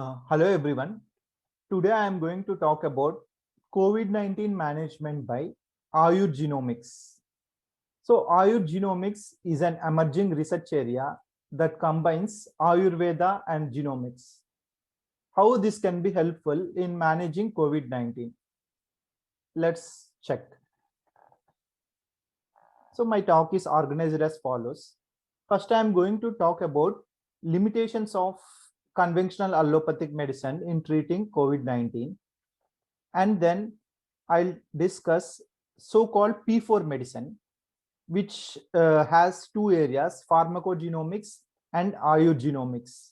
Hello everyone. Today I am going to talk about COVID-19 management by Ayur Genomics. So Ayur Genomics is an emerging research area that combines Ayurveda and genomics. How this can be helpful in managing COVID-19? Let's check. So my talk is organized as follows. First, I am going to talk about limitations of conventional allopathic medicine in treating COVID-19. And then I'll discuss so-called P4 medicine, which has two areas, pharmacogenomics and ayurgenomics.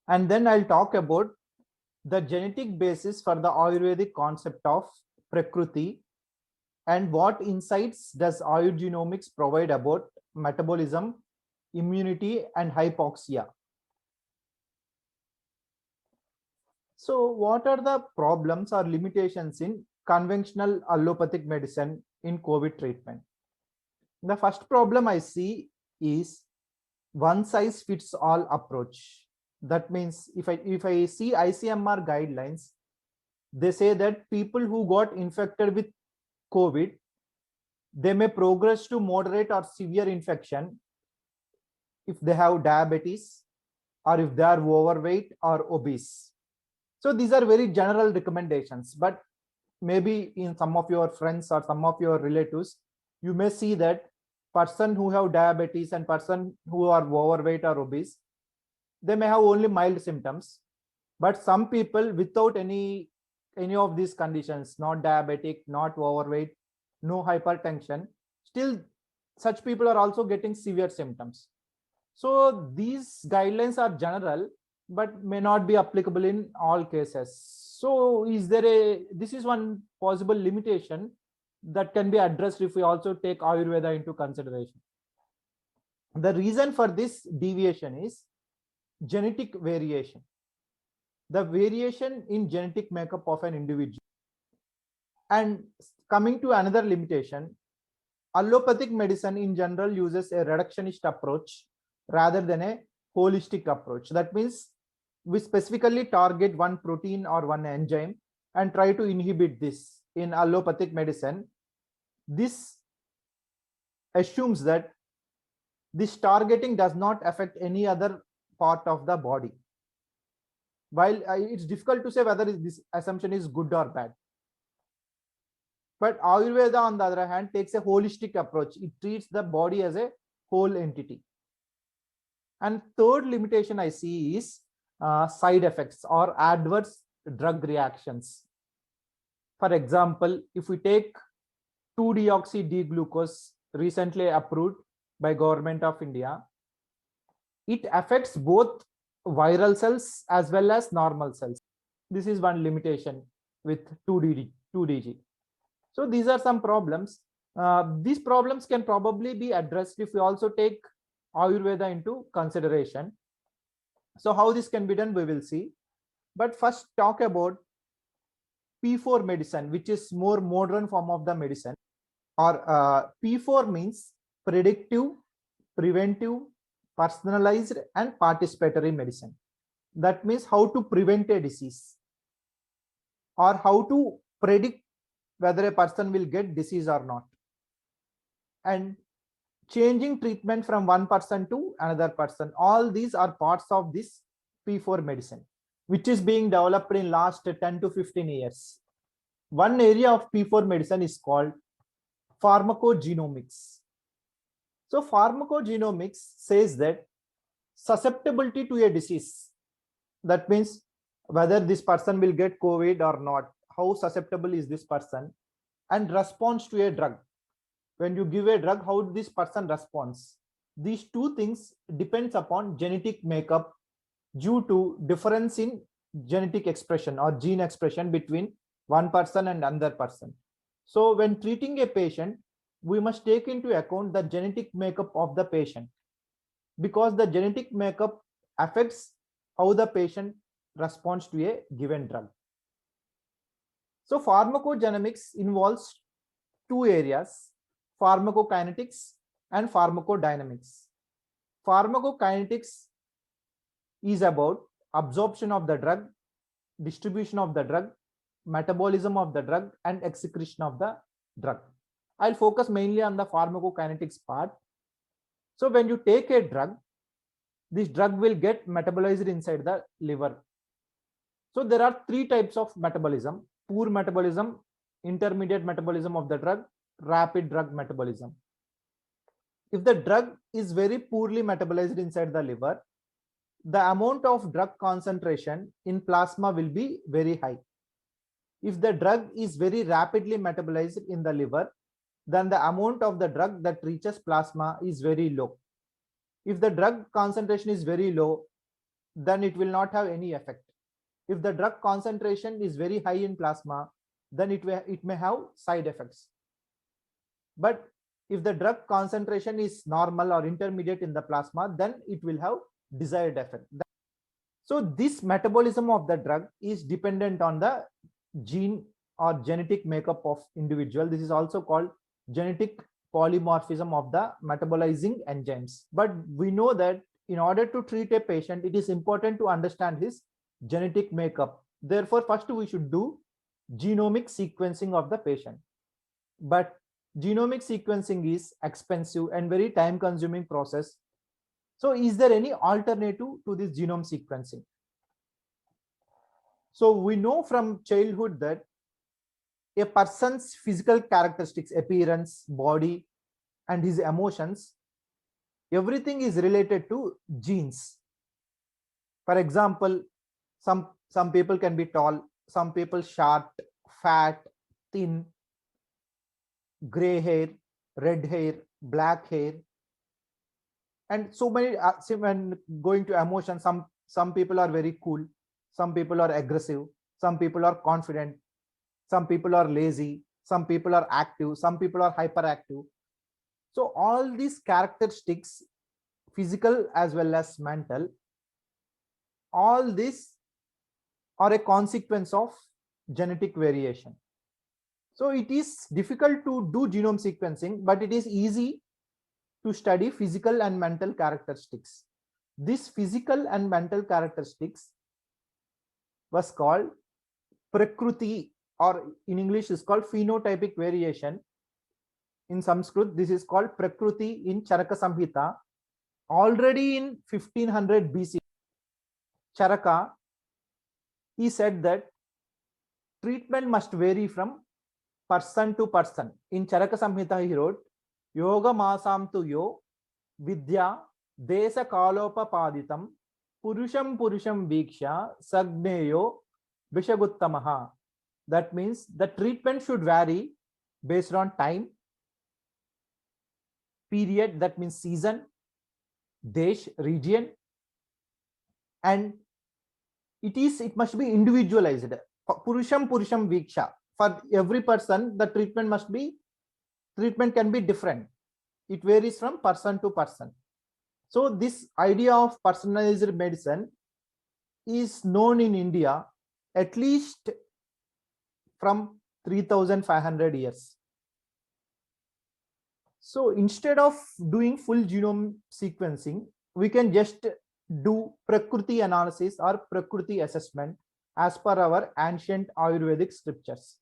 And then I'll talk about the genetic basis for the Ayurvedic concept of Prakriti and what insights does ayurgenomics provide about metabolism, immunity, and hypoxia. So what are the problems or limitations in conventional allopathic medicine in COVID treatment? The first problem I see is one size fits all approach. That means if I see ICMR guidelines, they say that people who got infected with COVID, they may progress to moderate or severe infection if they have diabetes or if they are overweight or obese. So these are very general recommendations, but maybe in some of your friends or some of your relatives, you may see that person who have diabetes and person who are overweight or obese, they may have only mild symptoms, but some people without any of these conditions, not diabetic, not overweight, no hypertension, still such people are also getting severe symptoms. So these guidelines are general but may not be applicable in all cases. So this is one possible limitation that can be addressed if we also take Ayurveda into consideration. The reason for this deviation is genetic variation. The variation in genetic makeup of an individual. And coming to another limitation, allopathic medicine in general uses a reductionist approach rather than a holistic approach. That means we specifically target one protein or one enzyme and try to inhibit this in allopathic medicine. This assumes that this targeting does not affect any other part of the body. While it's difficult to say whether this assumption is good or bad. But Ayurveda, on the other hand, takes a holistic approach. It treats the body as a whole entity. And third limitation I see is side effects or adverse drug reactions. For example, if we take 2-deoxy-D-glucose recently approved by Government of India, it affects both viral cells as well as normal cells. This is one limitation with 2DG. So these are some problems. These problems can probably be addressed if we also take Ayurveda into consideration. So how this can be done, we will see. But first talk about P4 medicine, which is more modern form of the medicine. Or P4 means predictive, preventive, personalized, and participatory medicine. That means how to prevent a disease or how to predict whether a person will get disease or not. And changing treatment from one person to another person. All these are parts of this P4 medicine, which is being developed in last 10 to 15 years. One area of P4 medicine is called pharmacogenomics. So pharmacogenomics says that susceptibility to a disease, that means whether this person will get COVID or not, how susceptible is this person, and response to a drug. When you give a drug, how this person responds. These two things depends upon genetic makeup due to difference in genetic expression or gene expression between one person and another person. So when treating a patient, we must take into account the genetic makeup of the patient, because the genetic makeup affects how the patient responds to a given drug. So pharmacogenomics involves two areas, pharmacokinetics and pharmacodynamics. Pharmacokinetics is about absorption of the drug, distribution of the drug, metabolism of the drug, and excretion of the drug. I'll focus mainly on the pharmacokinetics part. So when you take a drug, this drug will get metabolized inside the liver. So there are three types of metabolism: poor metabolism, intermediate metabolism of the drug, rapid drug metabolism. If the drug is very poorly metabolized inside the liver, the amount of drug concentration in plasma will be very high. If the drug is very rapidly metabolized in the liver, then the amount of the drug that reaches plasma is very low. If the drug concentration is very low, then it will not have any effect. If the drug concentration is very high in plasma, then it may have side effects. But if the drug concentration is normal or intermediate in the plasma, then it will have desired effect. So this metabolism of the drug is dependent on the gene or genetic makeup of individual. This is also called genetic polymorphism of the metabolizing enzymes. But we know that in order to treat a patient, it is important to understand his genetic makeup. Therefore, first we should do genomic sequencing of the patient. But genomic sequencing is expensive and very time consuming process. So is there any alternative to this genome sequencing? So we know from childhood that a person's physical characteristics, appearance, body, and his emotions, everything is related to genes. For example, some people can be tall, some people short, fat, thin, gray hair, red hair, black hair, and so many. When going to emotion, some people are very cool, some people are aggressive, some people are confident, some people are lazy, some people are active, some people are hyperactive. So all these characteristics, physical as well as mental, all these are a consequence of genetic variation. So it is difficult to do genome sequencing, but it is easy to study physical and mental characteristics. This physical and mental characteristics was called prakruti, or in English is called phenotypic variation. In Sanskrit, this is called prakruti in Charaka Samhita. Already in 1500 BC, Charaka, he said that treatment must vary from person to person. In Charaka Samhita, he wrote, Yoga masam tu yo vidya desa kalopapaditam purusham viksha sagneyo vishaguttamaha. That means the treatment should vary based on time, period, that means season, desh, region, and it must be individualized. Purusham viksha. For every person, the treatment can be different. It varies from person to person. So this idea of personalized medicine is known in India at least from 3500 years. So instead of doing full genome sequencing, we can just do Prakruti analysis or Prakruti assessment as per our ancient Ayurvedic scriptures.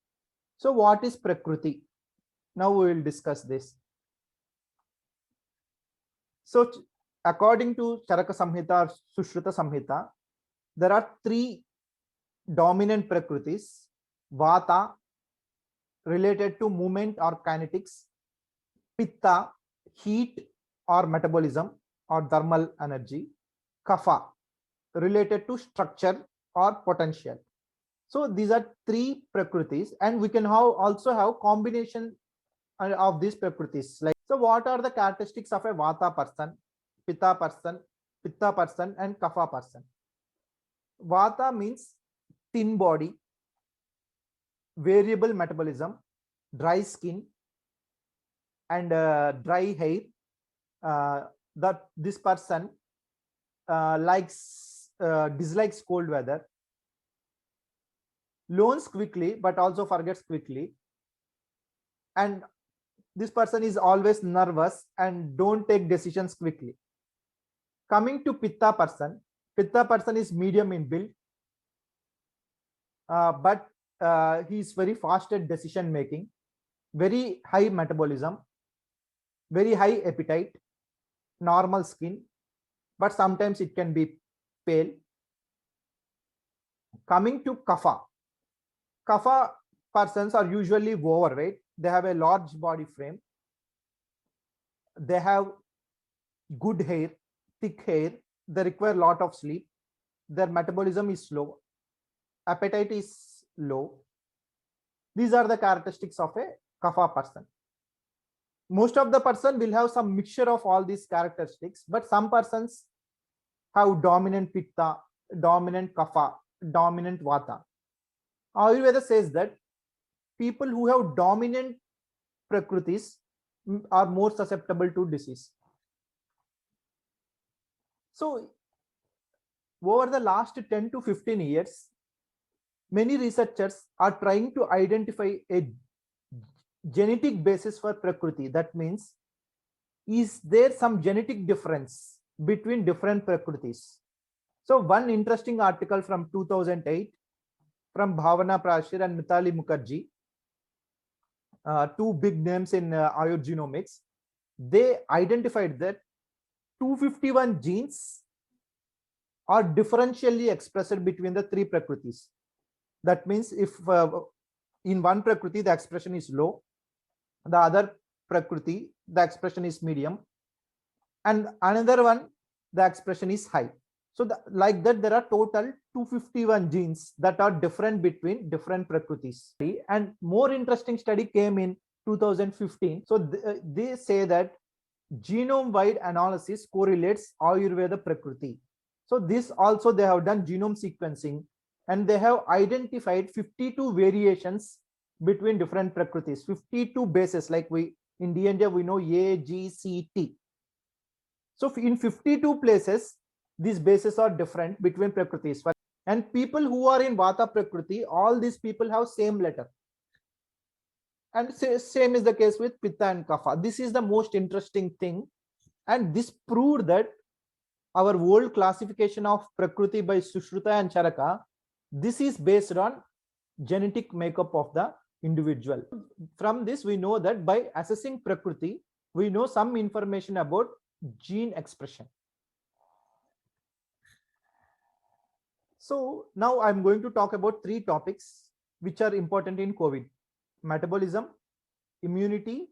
So what is Prakruti? Now we will discuss this. So according to Charaka Samhita or Sushruta Samhita, there are three dominant Prakrutis: Vata, related to movement or kinetics; Pitta, heat or metabolism or thermal energy; Kapha, related to structure or potential. So these are three Prakrutis, and we can also have combination of these Prakrutis. Like, so what are the characteristics of a Vata person, Pitta person, and Kapha person? Vata means thin body, variable metabolism, dry skin, and dry hair. That this person dislikes cold weather, learns quickly but also forgets quickly, and this person is always nervous and don't take decisions quickly. Coming to Pitta person, Pitta person is medium in build, but he is very fast at decision making, very high metabolism, very high appetite, normal skin, but sometimes it can be pale. Coming to Kapha, Kapha persons are usually overweight. They have a large body frame. They have good hair, thick hair. They require a lot of sleep. Their metabolism is slow. Appetite is low. These are the characteristics of a Kapha person. Most of the person will have some mixture of all these characteristics, but some persons have dominant Pitta, dominant Kapha, dominant Vata. Ayurveda says that people who have dominant prakritis are more susceptible to disease. So over the last 10 to 15 years, many researchers are trying to identify a genetic basis for prakriti. That means, is there some genetic difference between different prakritis? So one interesting article from 2008 from Bhavana Prashir and Mithali Mukherjee, two big names in Ayurgenomics, they identified that 251 genes are differentially expressed between the three prakritis. That means if in one prakriti the expression is low, the other prakriti the expression is medium, and another one the expression is high. So like that, there are total 251 genes that are different between different prakritis. And more interesting study came in 2015. So they say that genome-wide analysis correlates Ayurveda prakriti. So this also they have done genome sequencing, and they have identified 52 variations between different prakritis, 52 bases, like we in DNA we know A, G, C, T. So in 52 places, these bases are different between prakritis. And people who are in Vata prakriti, all these people have same letter. And same is the case with Pitta and Kapha. This is the most interesting thing. And this proved that our old classification of prakriti by Sushruta and Charaka, this is based on genetic makeup of the individual. From this, we know that by assessing prakriti, we know some information about gene expression. So now I'm going to talk about three topics which are important in COVID: metabolism, immunity,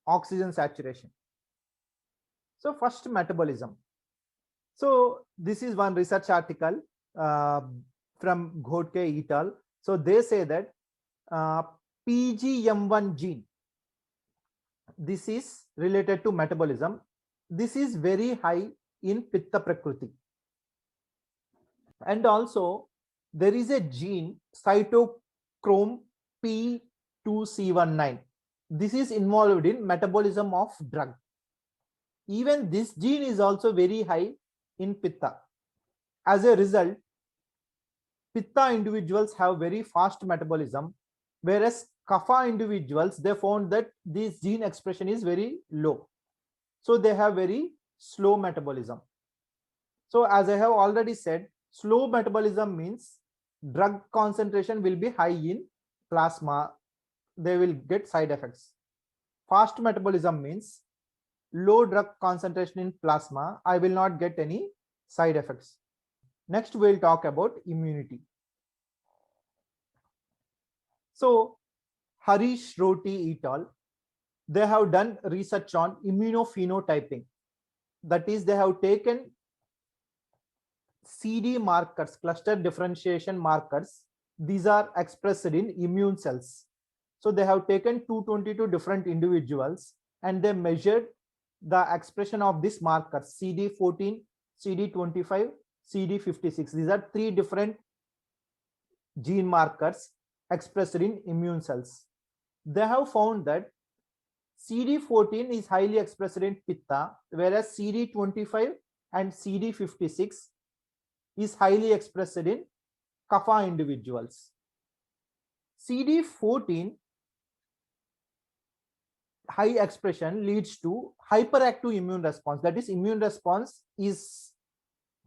oxygen saturation. So first, metabolism. So this is one research article from Ghodke et al. So they say that PGM1 gene, this is related to metabolism. This is very high in Pitta Prakriti. And also there is a gene cytochrome P2C19. This is involved in metabolism of drug. Even this gene is also very high in Pitta. As a result, Pitta individuals have very fast metabolism, whereas Kapha individuals, they found that this gene expression is very low. So they have very slow metabolism. So as I have already said, slow metabolism means drug concentration will be high in plasma. They will get side effects. Fast metabolism means low drug concentration in plasma. I will not get any side effects. Next, we'll talk about immunity. So Harish Roti et al., they have done research on immunophenotyping. That is, they have taken CD markers, cluster differentiation markers. These are expressed in immune cells. So they have taken 222 different individuals and they measured the expression of this marker: CD14, CD25, CD56. These are three different gene markers expressed in immune cells. They have found that CD14 is highly expressed in Pitta, whereas CD25 and CD56 is highly expressed in Kapha individuals. CD14 high expression leads to hyperactive immune response. That is, immune response is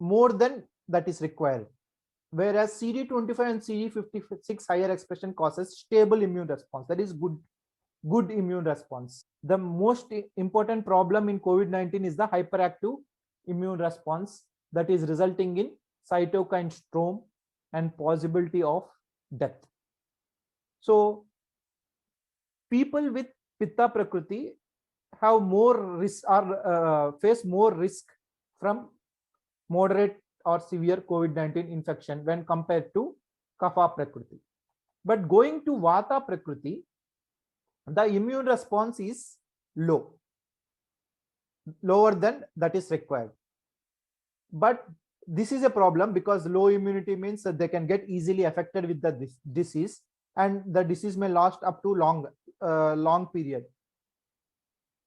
more than that is required. Whereas CD25 and CD56 higher expression causes stable immune response. That is good immune response. The most important problem in COVID-19 is the hyperactive immune response that is resulting in cytokine storm and possibility of death. So people with Pitta Prakriti have more risk or face more risk from moderate or severe COVID-19 infection when compared to Kapha Prakriti. But going to Vata Prakriti, the immune response is lower than that is required. But this is a problem because low immunity means that they can get easily affected with the disease, and the disease may last up to long period.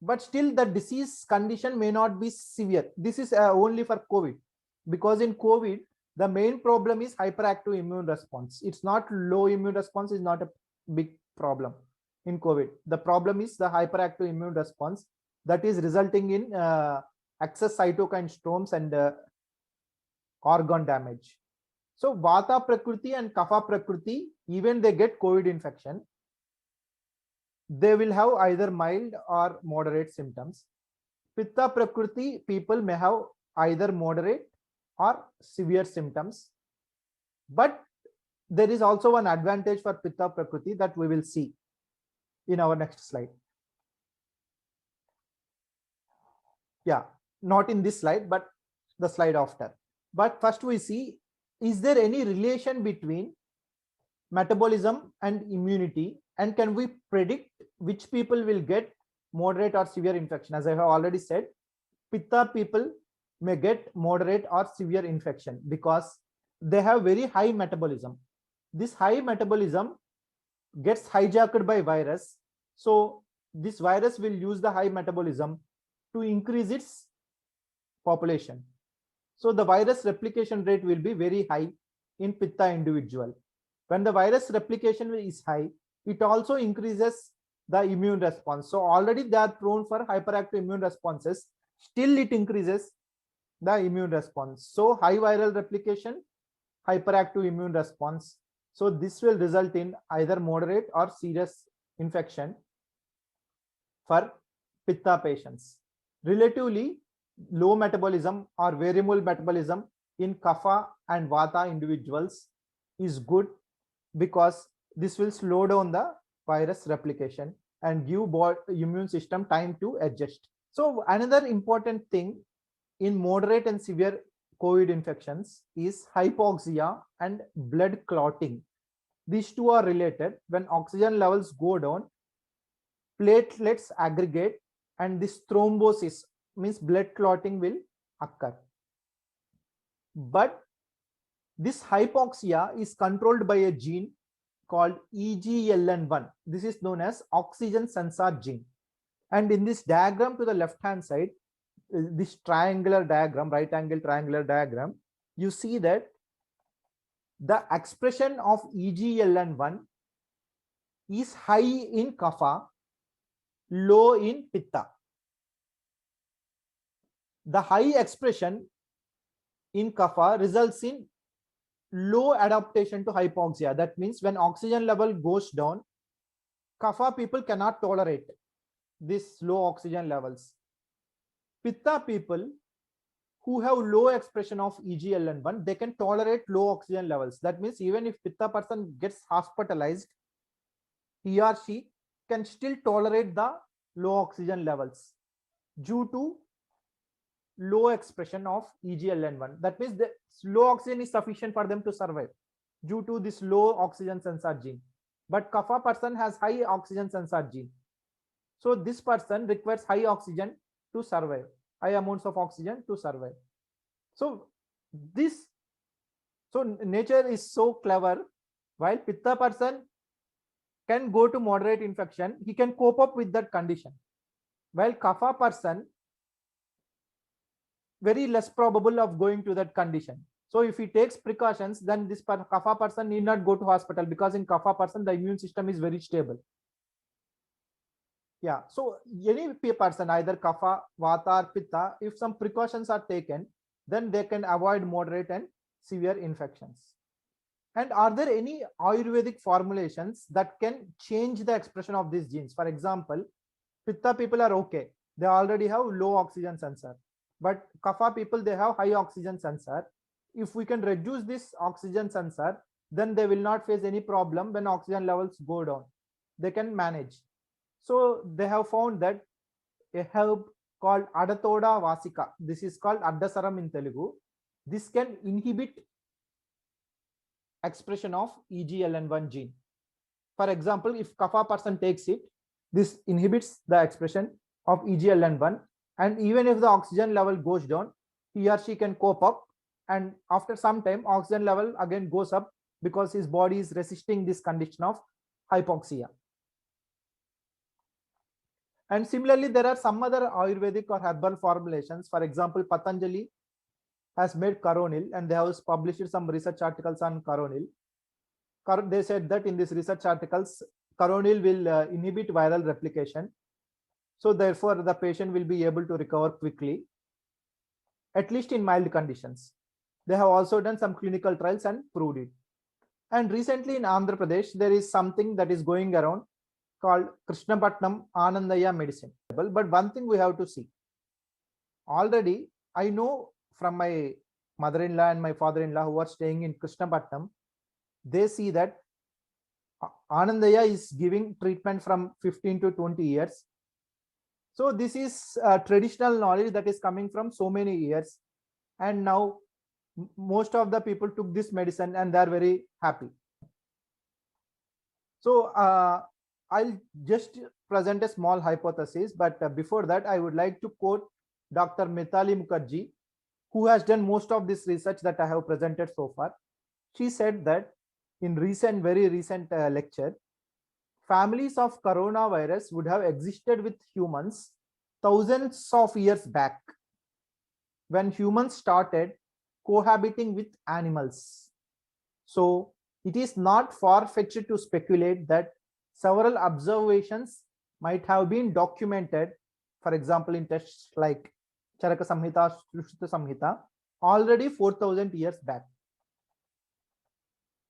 But still the disease condition may not be severe. This is only for COVID, because in COVID the main problem is hyperactive immune response. It's not low immune response is not a big problem in COVID. The problem is the hyperactive immune response that is resulting in excess cytokine storms and organ damage. So Vata Prakriti and Kapha Prakriti, even they get COVID infection, they will have either mild or moderate symptoms. Pitta Prakriti people may have either moderate or severe symptoms. But there is also an advantage for Pitta Prakriti that we will see in our next slide. Yeah, not in this slide, but the slide after. But first we see, is there any relation between metabolism and immunity, and can we predict which people will get moderate or severe infection? As I have already said, Pitta people may get moderate or severe infection because they have very high metabolism. This high metabolism gets hijacked by virus. So this virus will use the high metabolism to increase its population. So the virus replication rate will be very high in Pitta individual. When the virus replication is high, it also increases the immune response. So already they are prone for hyperactive immune responses. Still it increases the immune response. So high viral replication, hyperactive immune response. So this will result in either moderate or serious infection for Pitta patients. Relatively low metabolism or variable metabolism in Kapha and Vata individuals is good, because this will slow down the virus replication and give immune system time to adjust. So another important thing in moderate and severe COVID infections is hypoxia and blood clotting. These two are related. When oxygen levels go down, platelets aggregate, and this thrombosis means blood clotting will occur. But this hypoxia is controlled by a gene called EGLN1. This is known as oxygen sensor gene. And in this diagram to the left hand side, this triangular diagram, right angle triangular diagram, you see that the expression of EGLN1 is high in Kapha, low in Pitta. The high expression in Kapha results in low adaptation to hypoxia. That means when oxygen level goes down, Kapha people cannot tolerate this low oxygen levels. Pitta people who have low expression of EGLN1, they can tolerate low oxygen levels. That means even if Pitta person gets hospitalized, he or she can still tolerate the low oxygen levels due to low expression of EGLN1. That means the low oxygen is sufficient for them to survive due to this low oxygen sensor gene. But Kapha person has high oxygen sensor gene. So this person requires high oxygen to survive, high amounts of oxygen to survive. So nature is so clever. While Pitta person can go to moderate infection, he can cope up with that condition. While Kapha person, very less probable of going to that condition. So if he takes precautions, then this Kapha person need not go to hospital, because in Kapha person the immune system is very stable. Yeah, so any person, either Kapha, Vata or Pitta, if some precautions are taken, then they can avoid moderate and severe infections. And are there any Ayurvedic formulations that can change the expression of these genes? For example, Pitta people are okay. They already have low oxygen sensor. But Kapha people, they have high oxygen sensor. If we can reduce this oxygen sensor, then they will not face any problem when oxygen levels go down. They can manage. So they have found that a herb called Adathoda Vasika, this is called Addasaram in Telugu, this can inhibit expression of EGLN1 gene. For example, if Kapha person takes it, this inhibits the expression of EGLN1, and even if the oxygen level goes down, he or she can cope up, and after some time oxygen level again goes up because his body is resisting this condition of hypoxia. And similarly, there are some other Ayurvedic or herbal formulations. For example, Patanjali has made Coronil, and they have published some research articles on Coronil. They said that in these research articles, Coronil will inhibit viral replication. So therefore, the patient will be able to recover quickly, at least in mild conditions. They have also done some clinical trials and proved it. And recently in Andhra Pradesh, there is something that is going around called Krishnapatnam Anandaya medicine. But one thing we have to see. Already, I know from my mother-in-law and my father-in-law who are staying in Krishnapatnam, they see that Anandaya is giving treatment from 15 to 20 years. So this is traditional knowledge that is coming from so many years. And now most of the people took this medicine and they are very happy. So I'll just present a small hypothesis, but before that, I would like to quote Dr. Mithali Mukherjee, who has done most of this research that I have presented so far. She said that in very recent lecture, families of coronavirus would have existed with humans thousands of years back, when humans started cohabiting with animals. So it is not far-fetched to speculate that several observations might have been documented, for example, in texts like Charaka Samhita, Sushruta Samhita, already 4,000 years back.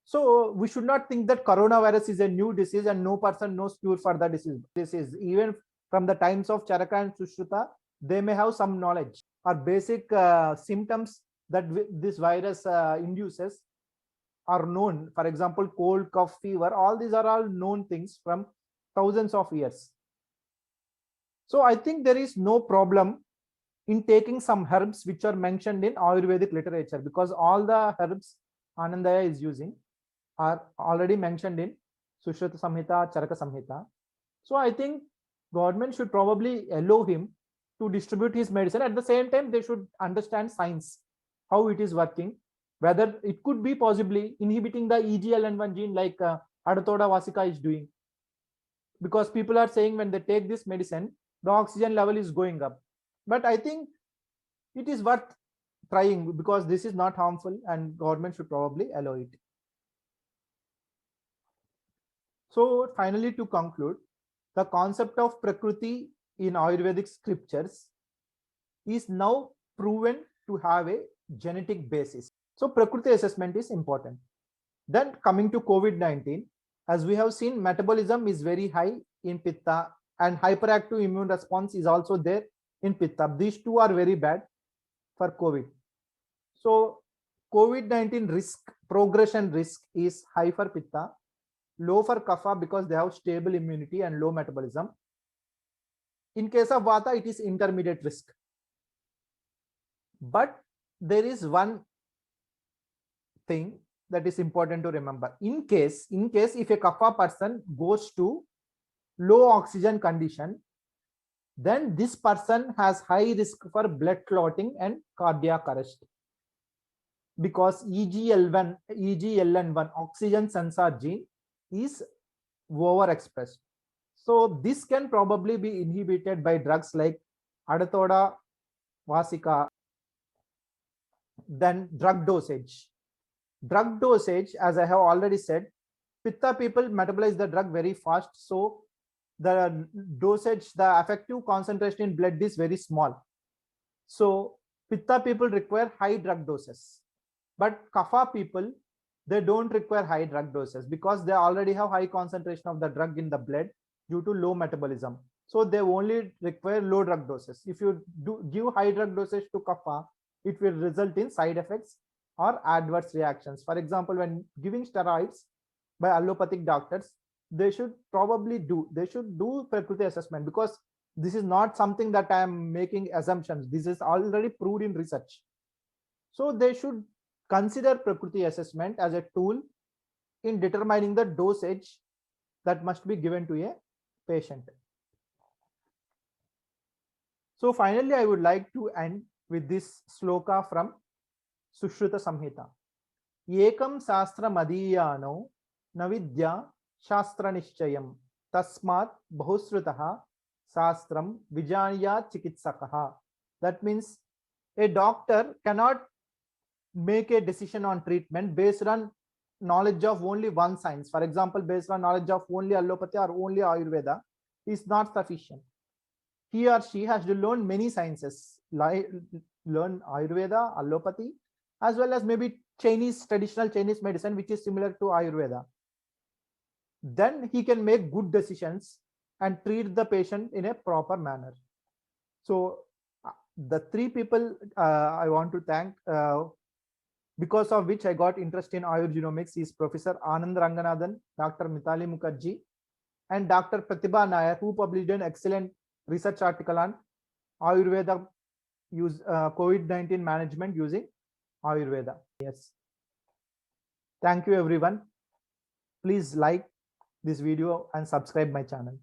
So we should not think that coronavirus is a new disease and no person knows cure for the disease. This is even from the times of Charaka and Sushruta, they may have some knowledge or basic symptoms that this virus induces are known. For example, cold, cough, fever, all these are all known things from thousands of years. So I think there is no problem in taking some herbs which are mentioned in Ayurvedic literature, because all the herbs Anandaya is using are already mentioned in Sushruta Samhita, Charaka Samhita. So I think government should probably allow him to distribute his medicine. At the same time, they should understand science, how it is working, whether it could be possibly inhibiting the EGLN1 gene like Adathoda Vasika is doing. Because people are saying when they take this medicine, the oxygen level is going up. But I think it is worth trying because this is not harmful and government should probably allow it. So finally, to conclude, the concept of Prakriti in Ayurvedic scriptures is now proven to have a genetic basis. So Prakriti assessment is important. Then coming to COVID-19, as we have seen, metabolism is very high in Pitta and hyperactive immune response is also there in Pitta. These two are very bad for COVID. So COVID-19 risk, progression risk is high for Pitta, low for Kapha because they have stable immunity and low metabolism. In case of Vata, it is intermediate risk. But there is one thing that is important to remember. In case if a Kapha person goes to low oxygen condition, then this person has high risk for blood clotting and cardiac arrest, because EGLN1 oxygen sensor gene is overexpressed. So this can probably be inhibited by drugs like Adathoda Vasika. Then drug dosage, as I have already said, Pitta people metabolize the drug very fast, so the dosage, the effective concentration in blood is very small. So Pitta people require high drug doses. But kapha people, they don't require high drug doses because they already have high concentration of the drug in the blood due to low metabolism. So they only require low drug doses. If you do give high drug dosage to kapha, it will result in side effects or adverse reactions. For example, when giving steroids by allopathic doctors, they should do Prakriti assessment, because this is not something that I am making assumptions. This is already proved in research. So they should consider Prakriti assessment as a tool in determining the dosage that must be given to a patient. So finally, I would like to end with this sloka from Sushruta Samhita. Ekam Sastra Madiyano Navidya Shastra Nishchayam Tasmat Bahusrutaha Sastram Vijanya Chikitsakaha. That means a doctor cannot make a decision on treatment based on knowledge of only one science. For example, based on knowledge of only allopathy or only Ayurveda is not sufficient. He or she has to learn many sciences, like learn Ayurveda, allopathy, as well as maybe traditional Chinese medicine, which is similar to Ayurveda. Then he can make good decisions and treat the patient in a proper manner. So the three people I want to thank, because of which I got interest in Ayurgenomics, is Professor Anand Ranganathan, Dr. Mithali Mukherjee, and Dr. Pratibha Nair, who published an excellent research article on Ayurveda COVID-19 management using Ayurveda. Yes. Thank you, everyone. Please like this video and subscribe my channel.